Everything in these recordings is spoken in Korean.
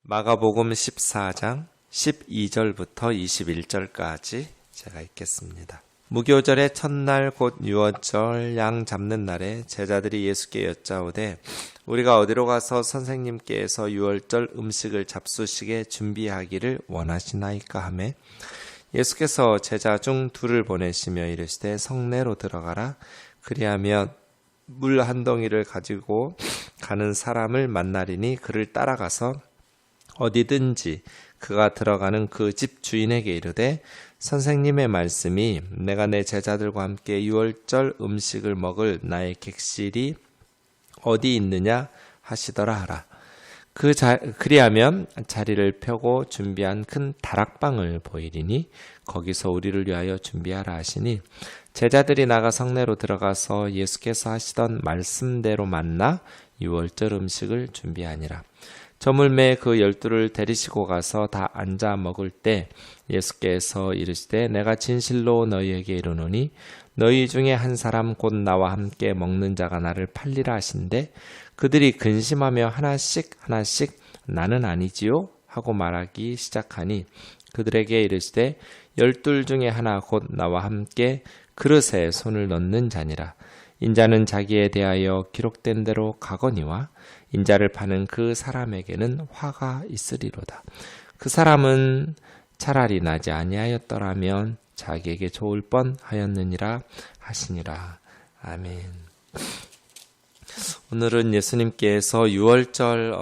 마가복음 14장 12절부터 21절까지 제가 읽겠습니다. 무교절의 첫날 곧 유월절 양 잡는 날에 제자들이 예수께 여짜오되 우리가 어디로 가서 선생님께서 유월절 음식을 잡수시게 준비하기를 원하시나이까 하매 예수께서 제자 중 둘을 보내시며 이르시되 성내로 들어가라. 그리하면 물 한 덩이를 가지고 가는 사람을 만나리니 그를 따라가서 어디든지 그가 들어가는 그 집 주인에게 이르되 선생님의 말씀이 내가 내 제자들과 함께 유월절 음식을 먹을 나의 객실이 어디 있느냐 하시더라 하라. 그리하면 자리를 펴고 준비한 큰 다락방을 보이리니 거기서 우리를 위하여 준비하라 하시니 제자들이 나가 성내로 들어가서 예수께서 하시던 말씀대로 만나 유월절 음식을 준비하니라. 저물매 그 12를 데리시고 가서 다 앉아 먹을 때 예수께서 이르시되 내가 진실로 너희에게 이르노니 너희 중에 한 사람 곧 나와 함께 먹는 자가 나를 팔리라 하신대 그들이 근심하며 하나씩 나는 아니지요 하고 말하기 시작하니 그들에게 이르시되 12 중에 하나 곧 나와 함께 그릇에 손을 넣는 자니라. 인자는 자기에 대하여 기록된 대로 가거니와 인자를 파는 그 사람에게는 화가 있으리로다. 그 사람은 차라리 나지 아니하였더라면 자기에게 좋을 뻔하였느니라 하시니라. 아멘. 오늘은 예수님께서 유월절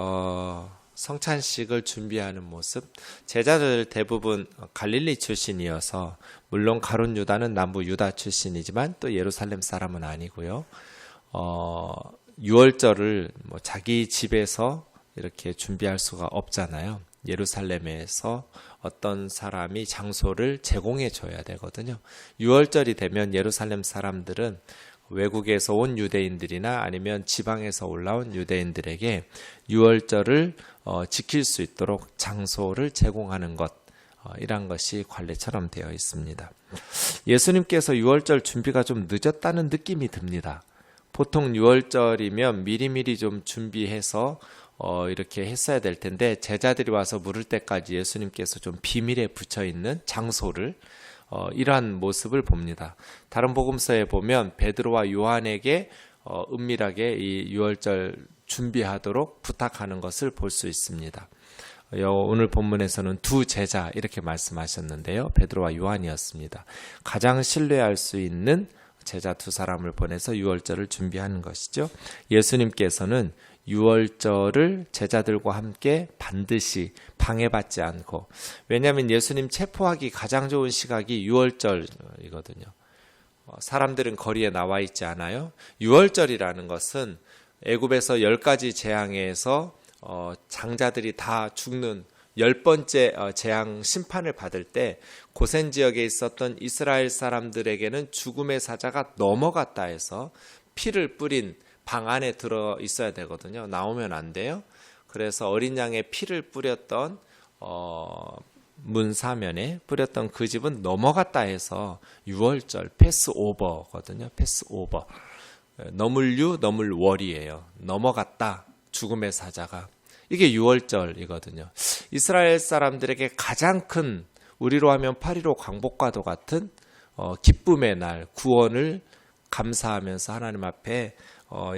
성찬식을 준비하는 모습, 제자들 대부분 갈릴리 출신이어서 물론 가룟 유다는 남부 유다 출신이지만 또 예루살렘 사람은 아니고요. 유월절을 자기 집에서 이렇게 준비할 수가 없잖아요. 예루살렘에서 어떤 사람이 장소를 제공해 줘야 되거든요. 유월절이 되면 예루살렘 사람들은 외국에서 온 유대인들이나 아니면 지방에서 올라온 유대인들에게 유월절을 지킬 수 있도록 장소를 제공하는 것, 이란 것이 관례처럼 되어 있습니다. 예수님께서 유월절 준비가 좀 늦었다는 느낌이 듭니다. 보통 유월절이면 미리미리 좀 준비해서 이렇게 했어야 될 텐데 제자들이 와서 물을 때까지 예수님께서 좀 비밀에 붙여 있는 장소를 이러한 모습을 봅니다. 다른 복음서에 보면 베드로와 요한에게 은밀하게 이 유월절 준비하도록 부탁하는 것을 볼 수 있습니다. 오늘 본문에서는 두 제자 이렇게 말씀하셨는데요. 베드로와 요한이었습니다. 가장 신뢰할 수 있는 제자 두 사람을 보내서 유월절을 준비하는 것이죠. 예수님께서는 유월절을 제자들과 함께 반드시 방해받지 않고, 왜냐하면 예수님 체포하기 가장 좋은 시각이 유월절이거든요. 사람들은 거리에 나와 있지 않아요. 유월절이라는 것은 애굽에서 10가지 재앙에서 장자들이 다 죽는 10번째 재앙 심판을 받을 때 고센 지역에 있었던 이스라엘 사람들에게는 죽음의 사자가 넘어갔다 해서 피를 뿌린 방 안에 들어 있어야 되거든요. 나오면 안 돼요. 그래서 어린 양의 피를 뿌렸던 문 사면에 뿌렸던 그 집은 넘어갔다 해서 유월절 패스오버거든요. 패스오버. 넘을 월이에요. 넘어갔다. 죽음의 사자가. 이게 유월절이거든요. 이스라엘 사람들에게 가장 큰, 우리로 하면 8.15 광복과도 같은 기쁨의 날, 구원을 감사하면서 하나님 앞에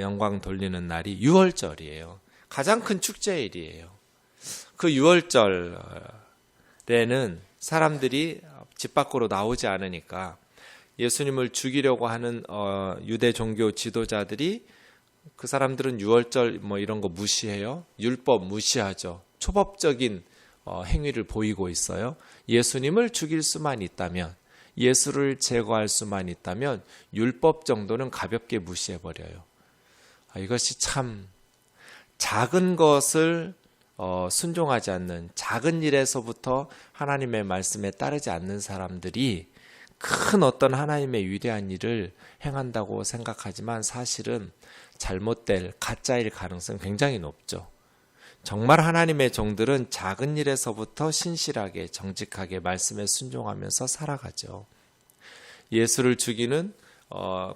영광 돌리는 날이 유월절이에요. 가장 큰 축제일이에요. 그 유월절에는 사람들이 집 밖으로 나오지 않으니까 예수님을 죽이려고 하는 유대 종교 지도자들이, 그 사람들은 유월절 이런 거 무시해요. 율법 무시하죠. 초법적인 행위를 보이고 있어요. 예수님을 죽일 수만 있다면, 예수를 제거할 수만 있다면 율법 정도는 가볍게 무시해버려요. 이것이 참 작은 것을 순종하지 않는, 작은 일에서부터 하나님의 말씀에 따르지 않는 사람들이 큰 어떤 하나님의 위대한 일을 행한다고 생각하지만 사실은 잘못될 가짜일 가능성이 굉장히 높죠. 정말 하나님의 종들은 작은 일에서부터 신실하게 정직하게 말씀에 순종하면서 살아가죠. 예수를 죽이는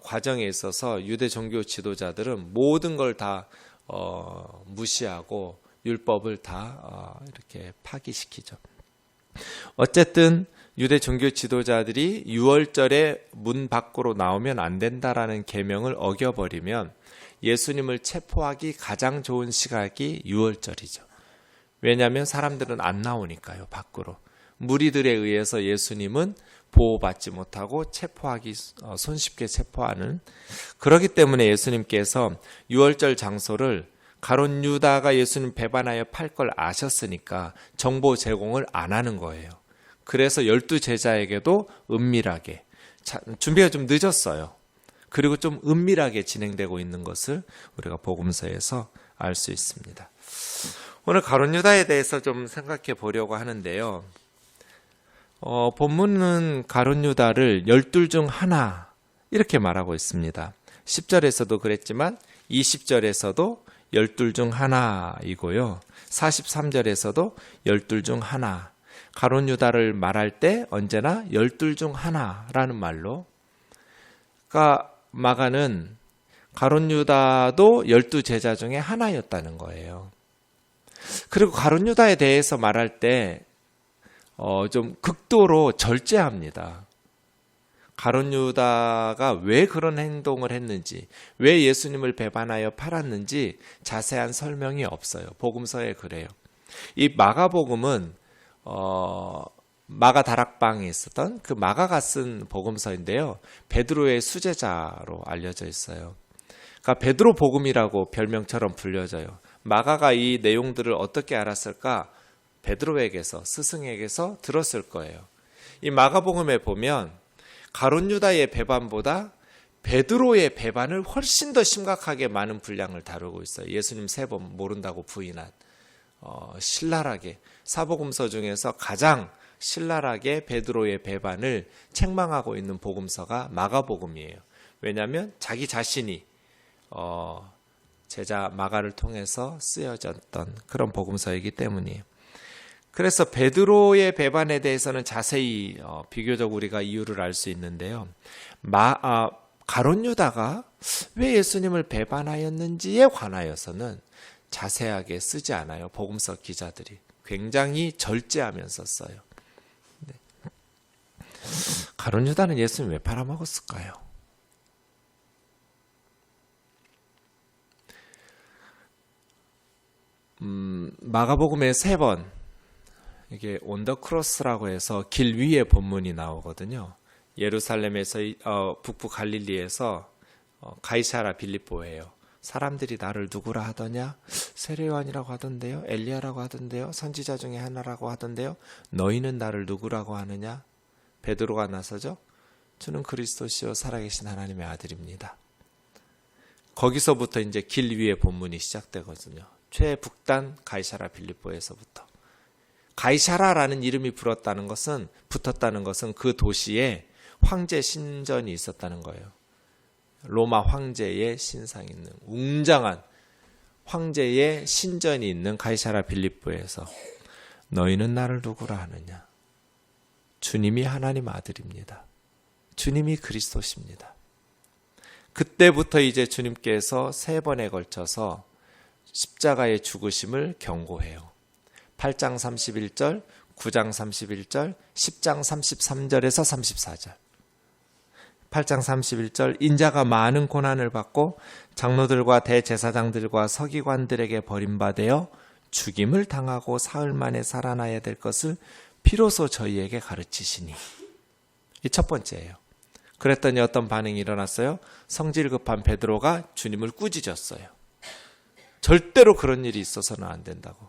과정에 있어서 유대 종교 지도자들은 모든 걸 다 무시하고 율법을 다 이렇게 파기시키죠. 어쨌든 유대 종교 지도자들이 유월절에 문 밖으로 나오면 안 된다라는 계명을 어겨버리면 예수님을 체포하기 가장 좋은 시각이 유월절이죠. 왜냐하면 사람들은 안 나오니까요, 밖으로. 무리들에 의해서 예수님은 보호받지 못하고 체포하기 손쉽게 체포하는, 그렇기 때문에 예수님께서 유월절 장소를 가룟 유다가 예수님 배반하여 팔 걸 아셨으니까 정보 제공을 안 하는 거예요. 그래서 12제자에게도 은밀하게, 준비가 좀 늦었어요. 그리고 좀 은밀하게 진행되고 있는 것을 우리가 복음서에서 알 수 있습니다. 오늘 가룟 유다에 대해서 좀 생각해 보려고 하는데요. 본문은 가룟 유다를 12 중 하나 이렇게 말하고 있습니다. 10절에서도 그랬지만 20절에서도 12 중 하나이고요. 43절에서도 12 중 하나. 가룟 유다를 말할 때 언제나 12 중 하나라는 말로, 그러니까 마가는 가룟 유다도 12제자 중에 하나였다는 거예요. 그리고 가룟 유다에 대해서 말할 때 좀 극도로 절제합니다. 가룟 유다가 왜 그런 행동을 했는지, 왜 예수님을 배반하여 팔았는지 자세한 설명이 없어요. 복음서에 그래요. 이 마가복음은 마가 다락방에 있었던 그 마가가 쓴 복음서인데요. 베드로의 수제자로 알려져 있어요. 그러니까 베드로 복음이라고 별명처럼 불려져요. 마가가 이 내용들을 어떻게 알았을까? 베드로에게서, 스승에게서 들었을 거예요. 이 마가복음에 보면 가룟 유다의 배반보다 베드로의 배반을 훨씬 더 심각하게 많은 분량을 다루고 있어요. 예수님 3번 모른다고 부인한, 신랄하게, 사복음서 중에서 가장 신랄하게 베드로의 배반을 책망하고 있는 복음서가 마가복음이에요. 왜냐하면 자기 자신이 제자 마가를 통해서 쓰여졌던 그런 복음서이기 때문이에요. 그래서 베드로의 배반에 대해서는 자세히 비교적 우리가 이유를 알 수 있는데요. 가룟 유다가 왜 예수님을 배반하였는지에 관하여서는 자세하게 쓰지 않아요. 복음서 기자들이 굉장히 절제하면서 써요. 네. 가룟 유다는 예수님 왜 팔아먹었을까요? 마가복음에 3번 이게 온 더 크로스라고 해서 길 위에 본문이 나오거든요. 예루살렘에서 북부 갈릴리에서 가이사라 빌립보예요. 사람들이 나를 누구라 하더냐? 세례요한이라고 하던데요. 엘리야라고 하던데요. 선지자 중에 하나라고 하던데요. 너희는 나를 누구라고 하느냐? 베드로가 나서죠. 주는 그리스도시요 살아계신 하나님의 아들입니다. 거기서부터 이제 길 위에 본문이 시작되거든요. 최북단 가이사라 빌립보에서부터. 가이사라라는 이름이 붙었다는 것은 그 도시에 황제 신전이 있었다는 거예요. 로마 황제의 신상이 있는 웅장한 황제의 신전이 있는 가이사라 빌립보에서 너희는 나를 누구라 하느냐? 주님이 하나님 아들입니다. 주님이 그리스도십니다. 그때부터 이제 주님께서 3번에 걸쳐서 십자가의 죽으심을 경고해요. 8장 31절, 9장 31절, 10장 33절에서 34절. 8장 31절, 인자가 많은 고난을 받고 장로들과 대제사장들과 서기관들에게 버림받아 죽임을 당하고 사흘 만에 살아나야 될 것을 비로소 저희에게 가르치시니. 이 첫 번째예요. 그랬더니 어떤 반응이 일어났어요? 성질 급한 베드로가 주님을 꾸짖었어요. 절대로 그런 일이 있어서는 안 된다고.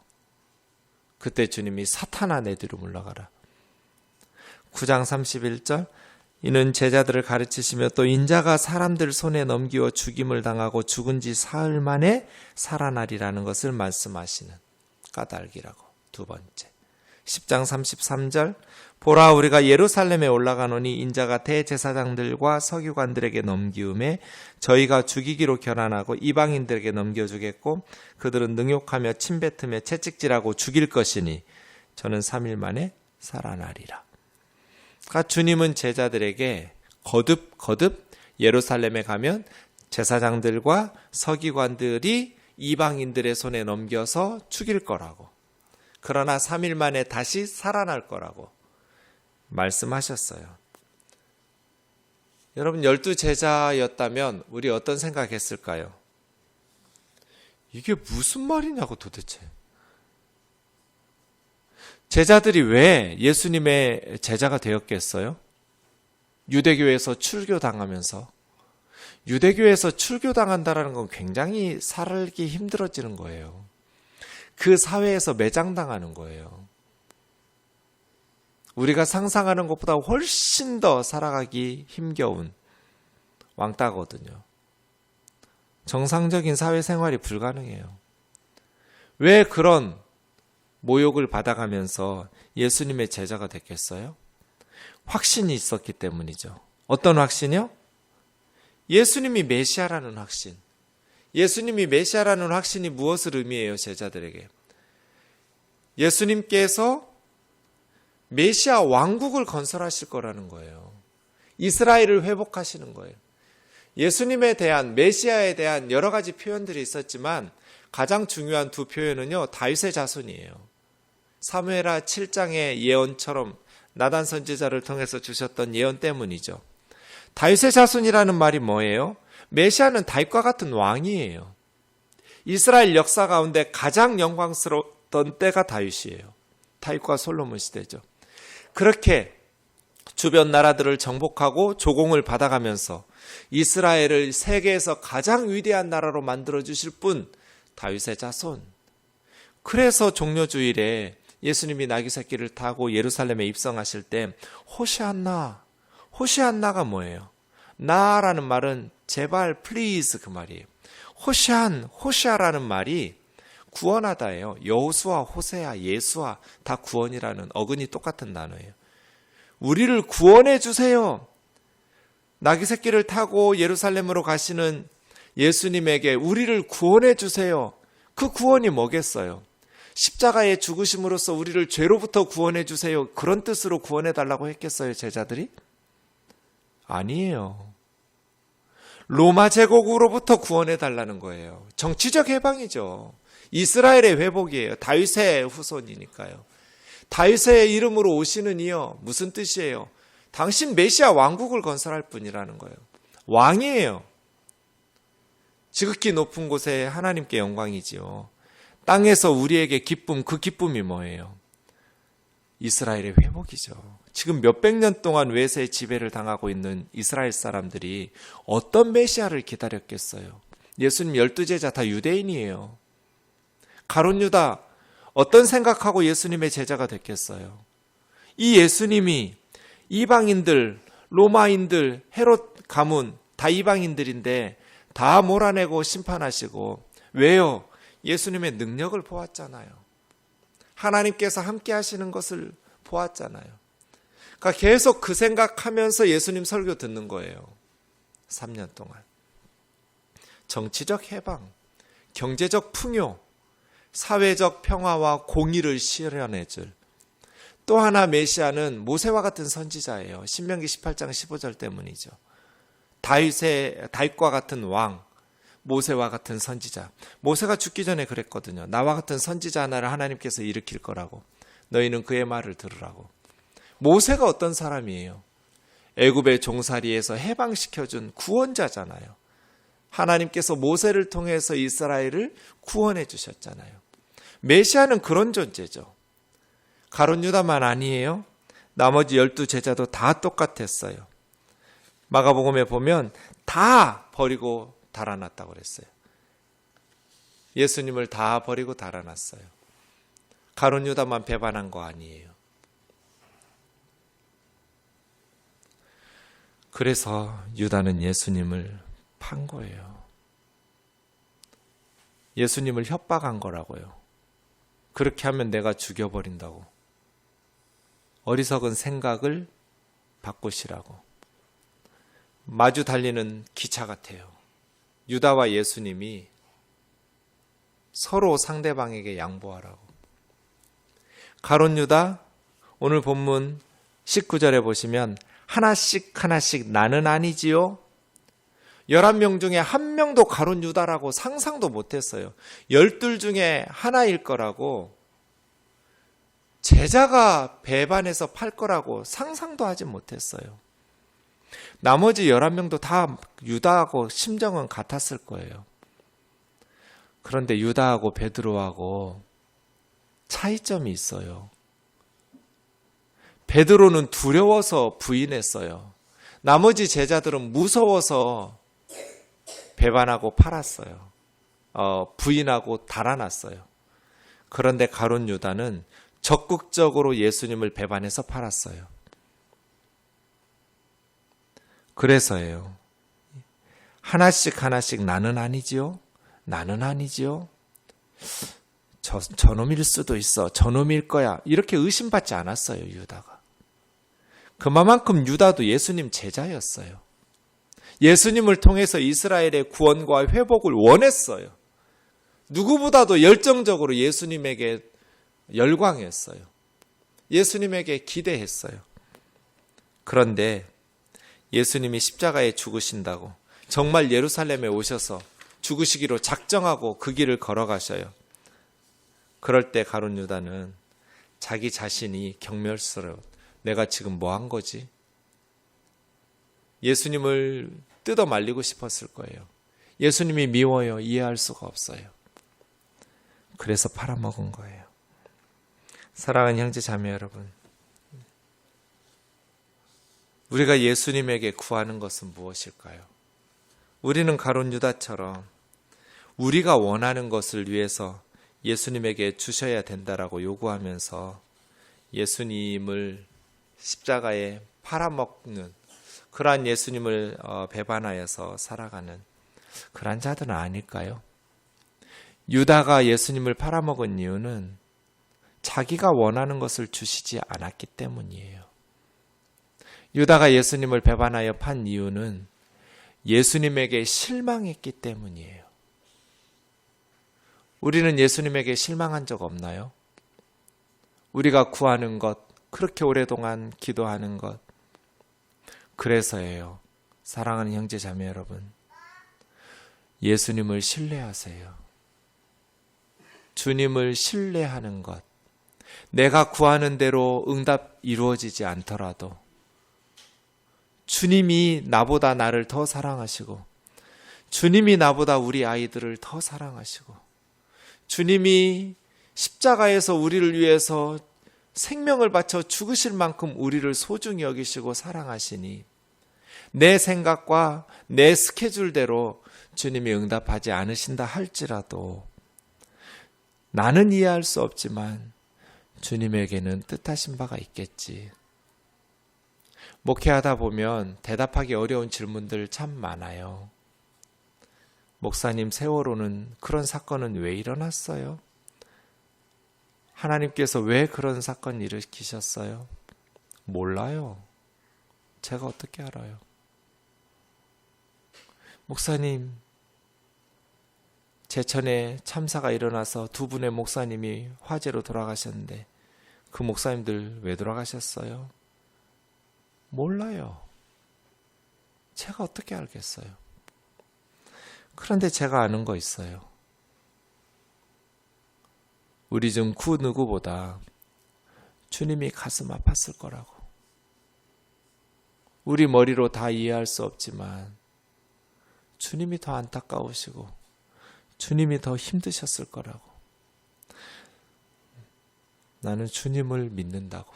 그때 주님이 사탄아 내 뒤로 물러가라. 9장 31절, 이는 제자들을 가르치시며 또 인자가 사람들 손에 넘기워 죽임을 당하고 죽은 지 사흘 만에 살아나리라는 것을 말씀하시는 까닭이라고. 두 번째. 10장 33절, 보라 우리가 예루살렘에 올라가노니 인자가 대제사장들과 서기관들에게 넘기움에 저희가 죽이기로 결단하고 이방인들에게 넘겨주겠고 그들은 능욕하며 침뱉으며 채찍질하고 죽일 것이니 저는 3일 만에 살아나리라. 그러니까 주님은 제자들에게 거듭 예루살렘에 가면 제사장들과 서기관들이 이방인들의 손에 넘겨서 죽일 거라고. 그러나 3일 만에 다시 살아날 거라고 말씀하셨어요. 여러분 12제자였다면 우리 어떤 생각했을까요? 이게 무슨 말이냐고 도대체. 제자들이 왜 예수님의 제자가 되었겠어요? 유대교에서 출교당하면서. 유대교에서 출교당한다는 건 굉장히 살기 힘들어지는 거예요. 그 사회에서 매장당하는 거예요. 우리가 상상하는 것보다 훨씬 더 살아가기 힘겨운 왕따거든요. 정상적인 사회생활이 불가능해요. 왜 그런 모욕을 받아가면서 예수님의 제자가 됐겠어요? 확신이 있었기 때문이죠. 어떤 확신이요? 예수님이 메시아라는 확신. 예수님이 메시아라는 확신이 무엇을 의미해요, 제자들에게? 예수님께서 메시아 왕국을 건설하실 거라는 거예요. 이스라엘을 회복하시는 거예요. 예수님에 대한, 메시아에 대한 여러 가지 표현들이 있었지만 가장 중요한 두 표현은요, 다윗의 자손이에요. 사무엘하 7장의 예언처럼 나단 선지자를 통해서 주셨던 예언 때문이죠. 다윗의 자손이라는 말이 뭐예요? 메시아는 다윗과 같은 왕이에요. 이스라엘 역사 가운데 가장 영광스러웠던 때가 다윗이에요. 다윗과 솔로몬 시대죠. 그렇게 주변 나라들을 정복하고 조공을 받아가면서 이스라엘을 세계에서 가장 위대한 나라로 만들어주실 분, 다윗의 자손. 그래서 종려주일에 예수님이 나귀 새끼를 타고 예루살렘에 입성하실 때 호시안나, 호시안나가 뭐예요? 나라는 말은 제발, 플리즈 그 말이에요. 호시아라는 말이 구원하다예요. 여호수아, 호세아, 예수아 다 구원이라는 어근이 똑같은 단어예요. 우리를 구원해 주세요. 나귀 새끼를 타고 예루살렘으로 가시는 예수님에게 우리를 구원해 주세요. 그 구원이 뭐겠어요? 십자가의 죽으심으로써 우리를 죄로부터 구원해 주세요. 그런 뜻으로 구원해 달라고 했겠어요, 제자들이? 아니에요. 로마 제국으로부터 구원해 달라는 거예요. 정치적 해방이죠. 이스라엘의 회복이에요. 다윗의 후손이니까요. 다윗의 이름으로 오시는 이여, 무슨 뜻이에요? 당신 메시아 왕국을 건설할 분이라는 거예요. 왕이에요. 지극히 높은 곳에 하나님께 영광이지요. 땅에서 우리에게 기쁨, 그 기쁨이 뭐예요? 이스라엘의 회복이죠. 지금 몇백 년 동안 외세의 지배를 당하고 있는 이스라엘 사람들이 어떤 메시아를 기다렸겠어요? 예수님 12제자 다 유대인이에요. 가룟 유다 어떤 생각하고 예수님의 제자가 됐겠어요? 이 예수님이 이방인들, 로마인들, 헤롯 가문 다 이방인들인데 다 몰아내고 심판하시고, 왜요? 예수님의 능력을 보았잖아요. 하나님께서 함께 하시는 것을 보았잖아요. 그러니까 계속 그 생각하면서 예수님 설교 듣는 거예요. 3년 동안. 정치적 해방, 경제적 풍요, 사회적 평화와 공의를 실현해줄 또 하나 메시아는 모세와 같은 선지자예요. 신명기 18장 15절 때문이죠. 다윗과 같은 왕, 모세와 같은 선지자. 모세가 죽기 전에 그랬거든요. 나와 같은 선지자 하나를 하나님께서 일으킬 거라고. 너희는 그의 말을 들으라고. 모세가 어떤 사람이에요? 애굽의 종살이에서 해방시켜준 구원자잖아요. 하나님께서 모세를 통해서 이스라엘을 구원해 주셨잖아요. 메시아는 그런 존재죠. 가룟 유다만 아니에요. 나머지 12제자도 다 똑같았어요. 마가복음에 보면 다 버리고 달아났다고 그랬어요. 예수님을 다 버리고 달아났어요. 가룟 유다만 배반한 거 아니에요. 그래서 유다는 예수님을 판 거예요. 예수님을 협박한 거라고요. 그렇게 하면 내가 죽여버린다고. 어리석은 생각을 바꾸시라고. 마주 달리는 기차 같아요. 유다와 예수님이 서로 상대방에게 양보하라고. 가룟 유다, 오늘 본문 19절에 보시면 하나씩 나는 아니지요. 11명 중에 한 명도 가룟 유다라고 상상도 못했어요. 12 중에 하나일 거라고, 제자가 배반해서 팔 거라고 상상도 하지 못했어요. 나머지 11명도 다 유다하고 심정은 같았을 거예요. 그런데 유다하고 베드로하고 차이점이 있어요. 베드로는 두려워서 부인했어요. 나머지 제자들은 무서워서 배반하고 팔았어요. 부인하고 달아났어요. 그런데 가룟 유다는 적극적으로 예수님을 배반해서 팔았어요. 그래서예요. 하나씩 하나씩 나는 아니지요? 나는 아니지요? 저놈일 수도 있어. 저놈일 거야. 이렇게 의심받지 않았어요, 유다가. 그만큼 유다도 예수님 제자였어요. 예수님을 통해서 이스라엘의 구원과 회복을 원했어요. 누구보다도 열정적으로 예수님에게 열광했어요. 예수님에게 기대했어요. 그런데 예수님이 십자가에 죽으신다고 정말 예루살렘에 오셔서 죽으시기로 작정하고 그 길을 걸어가셔요. 그럴 때 가룟 유다는 자기 자신이 경멸스러워. 내가 지금 뭐 한 거지? 예수님을 뜯어 말리고 싶었을 거예요. 예수님이 미워요. 이해할 수가 없어요. 그래서 팔아먹은 거예요. 사랑하는 형제 자매 여러분, 우리가 예수님에게 구하는 것은 무엇일까요? 우리는 가룟 유다처럼 우리가 원하는 것을 위해서 예수님에게 주셔야 된다라고 요구하면서 예수님을 십자가에 팔아먹는 그러한 예수님을 배반하여서 살아가는 그러한 자들은 아닐까요? 유다가 예수님을 팔아먹은 이유는 자기가 원하는 것을 주시지 않았기 때문이에요. 유다가 예수님을 배반하여 판 이유는 예수님에게 실망했기 때문이에요. 우리는 예수님에게 실망한 적 없나요? 우리가 구하는 것, 그렇게 오랫동안 기도하는 것. 그래서예요. 사랑하는 형제 자매 여러분, 예수님을 신뢰하세요. 주님을 신뢰하는 것. 내가 구하는 대로 응답 이루어지지 않더라도 주님이 나보다 나를 더 사랑하시고, 주님이 나보다 우리 아이들을 더 사랑하시고, 주님이 십자가에서 우리를 위해서 생명을 바쳐 죽으실 만큼 우리를 소중히 여기시고 사랑하시니 내 생각과 내 스케줄대로 주님이 응답하지 않으신다 할지라도 나는 이해할 수 없지만 주님에게는 뜻하신 바가 있겠지. 목회하다 보면 대답하기 어려운 질문들 참 많아요. 목사님, 세월호는 그런 사건은 왜 일어났어요? 하나님께서 왜 그런 사건 일으키셨어요? 몰라요. 제가 어떻게 알아요? 목사님, 제천에 참사가 일어나서 2분의 목사님이 화재로 돌아가셨는데 그 목사님들 왜 돌아가셨어요? 몰라요. 제가 어떻게 알겠어요? 그런데 제가 아는 거 있어요. 우리 중 그 누구보다 주님이 가슴 아팠을 거라고. 우리 머리로 다 이해할 수 없지만 주님이 더 안타까우시고 주님이 더 힘드셨을 거라고. 나는 주님을 믿는다고.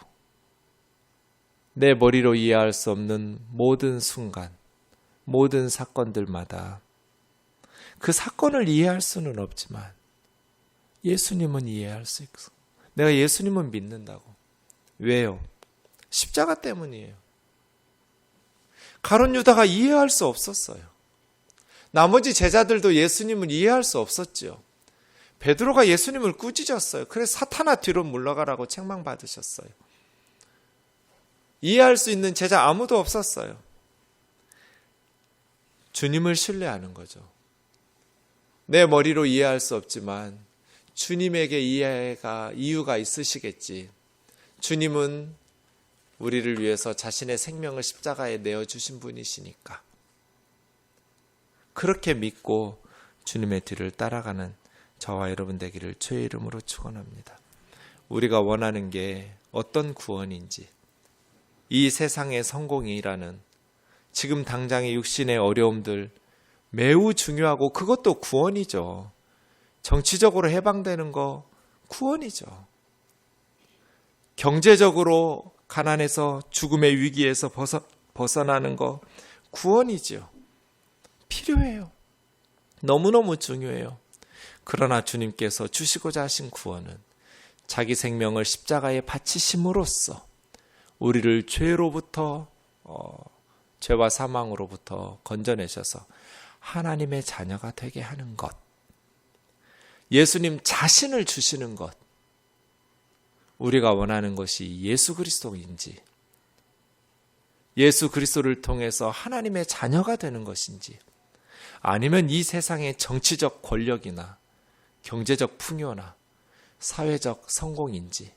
내 머리로 이해할 수 없는 모든 순간, 모든 사건들마다 그 사건을 이해할 수는 없지만 예수님은 이해할 수 있어. 내가 예수님은 믿는다고. 왜요? 십자가 때문이에요. 가룟 유다가 이해할 수 없었어요. 나머지 제자들도 예수님을 이해할 수 없었죠. 베드로가 예수님을 꾸짖었어요. 그래서 사탄아 뒤로 물러가라고 책망받으셨어요. 이해할 수 있는 제자 아무도 없었어요. 주님을 신뢰하는 거죠. 내 머리로 이해할 수 없지만 주님에게 이유가 있으시겠지. 주님은 우리를 위해서 자신의 생명을 십자가에 내어주신 분이시니까. 그렇게 믿고 주님의 뒤를 따라가는 저와 여러분 되기를 주의 이름으로 축원합니다. 우리가 원하는 게 어떤 구원인지, 이 세상의 성공이라는 지금 당장의 육신의 어려움들 매우 중요하고 그것도 구원이죠. 정치적으로 해방되는 거 구원이죠. 경제적으로 가난해서 죽음의 위기에서 벗어나는 거 구원이죠. 필요해요. 너무너무 중요해요. 그러나 주님께서 주시고자 하신 구원은 자기 생명을 십자가에 바치심으로써 우리를 죄로부터 죄와 사망으로부터 건져내셔서 하나님의 자녀가 되게 하는 것, 예수님 자신을 주시는 것, 우리가 원하는 것이 예수 그리스도인지, 예수 그리스도를 통해서 하나님의 자녀가 되는 것인지, 아니면 이 세상의 정치적 권력이나 경제적 풍요나 사회적 성공인지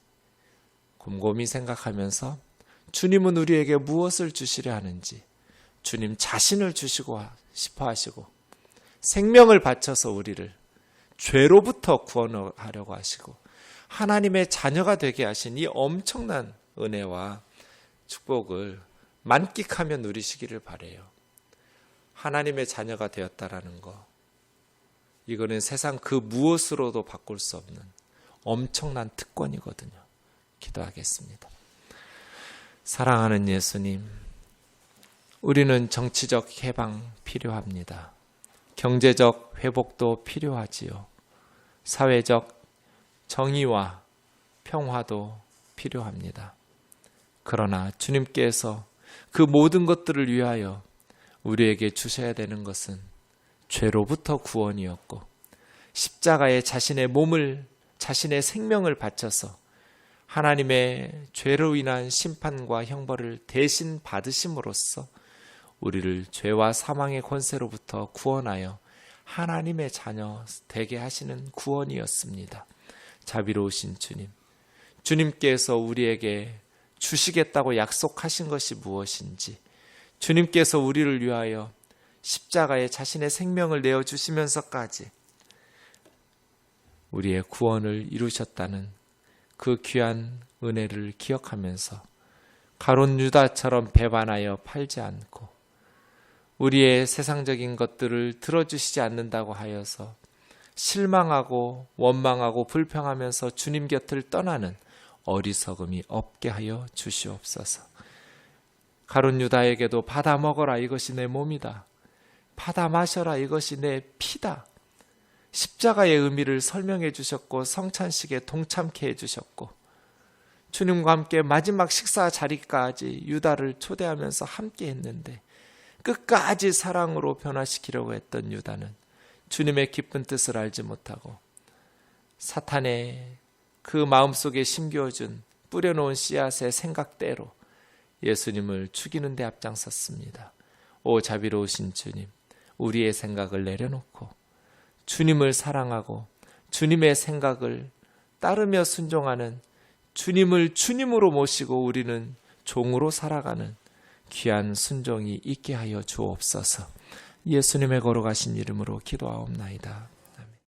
곰곰이 생각하면서 주님은 우리에게 무엇을 주시려 하는지, 주님 자신을 주시고 싶어 하시고 생명을 바쳐서 우리를 죄로부터 구원하려고 하시고 하나님의 자녀가 되게 하신 이 엄청난 은혜와 축복을 만끽하며 누리시기를 바라요. 하나님의 자녀가 되었다라는 거, 이거는 세상 그 무엇으로도 바꿀 수 없는 엄청난 특권이거든요. 기도하겠습니다. 사랑하는 예수님, 우리는 정치적 해방 필요합니다. 경제적 회복도 필요하지요. 사회적 정의와 평화도 필요합니다. 그러나 주님께서 그 모든 것들을 위하여 우리에게 주셔야 되는 것은 죄로부터 구원이었고, 십자가에 자신의 몸을, 자신의 생명을 바쳐서 하나님의 죄로 인한 심판과 형벌을 대신 받으심으로써 우리를 죄와 사망의 권세로부터 구원하여 하나님의 자녀 되게 하시는 구원이었습니다. 자비로우신 주님, 주님께서 우리에게 주시겠다고 약속하신 것이 무엇인지, 주님께서 우리를 위하여 십자가에 자신의 생명을 내어주시면서까지 우리의 구원을 이루셨다는 그 귀한 은혜를 기억하면서 가룟 유다처럼 배반하여 팔지 않고 우리의 세상적인 것들을 들어주시지 않는다고 하여서 실망하고 원망하고 불평하면서 주님 곁을 떠나는 어리석음이 없게 하여 주시옵소서. 가룟 유다에게도 받아 먹어라, 이것이 내 몸이다. 받아 마셔라, 이것이 내 피다. 십자가의 의미를 설명해 주셨고 성찬식에 동참케 해주셨고 주님과 함께 마지막 식사 자리까지 유다를 초대하면서 함께 했는데 끝까지 사랑으로 변화시키려고 했던 유다는 주님의 깊은 뜻을 알지 못하고 사탄의 그 마음속에 심겨준 뿌려놓은 씨앗의 생각대로 예수님을 죽이는 데 앞장섰습니다. 오 자비로우신 주님, 우리의 생각을 내려놓고 주님을 사랑하고 주님의 생각을 따르며 순종하는, 주님을 주님으로 모시고 우리는 종으로 살아가는 귀한 순종이 있게 하여 주옵소서. 예수님의 걸어가신 이름으로 기도하옵나이다.